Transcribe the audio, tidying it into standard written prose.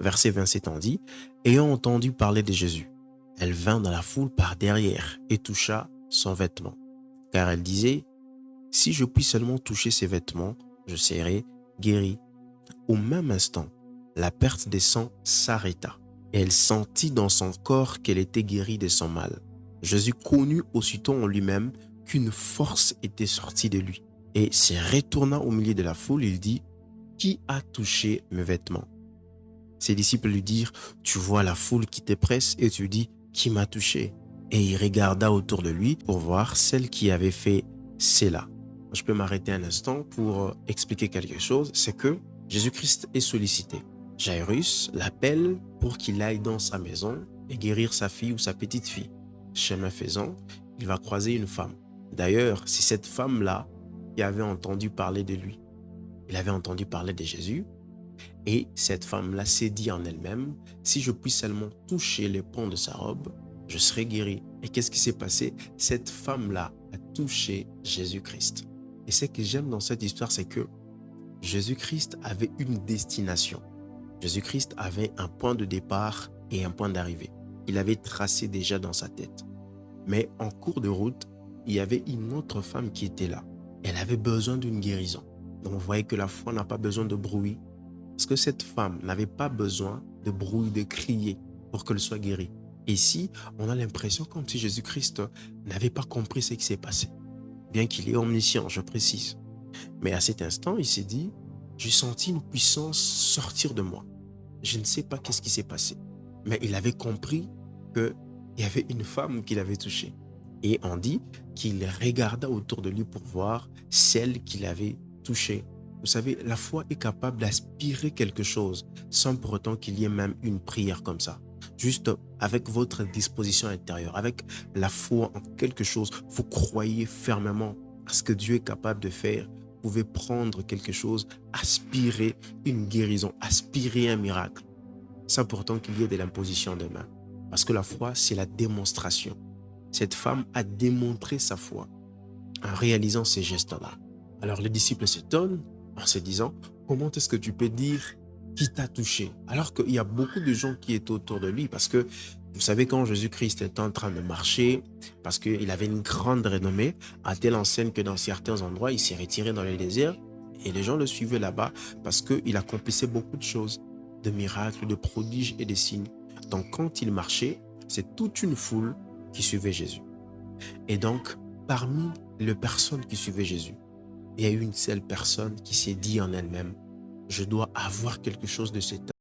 Verset 27 en dit, « Ayant entendu parler de Jésus, elle vint dans la foule par derrière et toucha son vêtement. Car elle disait, « Si je puis seulement toucher ses vêtements, je serai guérie. » Au même instant, la perte des sangs s'arrêta et elle sentit dans son corps qu'elle était guérie de son mal. Jésus connut aussitôt en lui-même qu'une force était sortie de lui et se retourna au milieu de la foule, il dit, « Qui a touché mes vêtements ?» Ses disciples lui dirent, « Tu vois la foule qui te presse et tu dis, « Qui m'a touché ?» Et il regarda autour de lui pour voir celle qui avait fait cela. Je peux m'arrêter un instant pour expliquer quelque chose, c'est que Jésus-Christ est sollicité. Jairus l'appelle pour qu'il aille dans sa maison et guérir sa fille ou sa petite fille. Chemin faisant, il va croiser une femme. D'ailleurs, c'est cette femme-là qui avait entendu parler de lui. Il avait entendu parler de Jésus et cette femme-là s'est dit en elle-même, si je puis seulement toucher les pans de sa robe, je serai guérie. Et qu'est-ce qui s'est passé? Cette femme-là a touché Jésus-Christ. Et ce que j'aime dans cette histoire, c'est que Jésus-Christ avait une destination. Jésus-Christ avait un point de départ et un point d'arrivée. Il avait tracé déjà dans sa tête. Mais en cours de route, il y avait une autre femme qui était là. Elle avait besoin d'une guérison. Donc, vous voyez que la foi n'a pas besoin de bruit. Parce que cette femme n'avait pas besoin de bruit, de crier pour qu'elle soit guérie. Ici, on a l'impression comme si Jésus-Christ n'avait pas compris ce qui s'est passé. Bien qu'il est omniscient, je précise. Mais à cet instant, il s'est dit, j'ai senti une puissance sortir de moi. Je ne sais pas qu'est-ce qui s'est passé. Mais il avait compris qu'il y avait une femme qu'il avait touchée. Et on dit qu'il regarda autour de lui pour voir celle qu'il avait touchée. Vous savez, la foi est capable d'aspirer quelque chose sans pour autant qu'il y ait même une prière comme ça. Juste avec votre disposition intérieure, avec la foi en quelque chose, vous croyez fermement à ce que Dieu est capable de faire. Vous pouvez prendre quelque chose, aspirer une guérison, aspirer un miracle, sans pourtant qu'il y ait de l'imposition de main. Parce que la foi, c'est la démonstration. Cette femme a démontré sa foi en réalisant ces gestes-là. Alors les disciples s'étonnent en se disant, comment est-ce que tu peux dire qui t'a touché? Alors qu'il y a beaucoup de gens qui étaient autour de lui, parce que vous savez, quand Jésus-Christ était en train de marcher, parce qu'il avait une grande renommée, à telle enseigne que dans certains endroits, il s'est retiré dans les déserts et les gens le suivaient là-bas parce qu'il accomplissait beaucoup de choses, de miracles, de prodiges et de signes. Donc quand il marchait, c'est toute une foule qui suivait Jésus. Et donc, parmi les personnes qui suivaient Jésus, il y a eu une seule personne qui s'est dit en elle-même, je dois avoir quelque chose de cet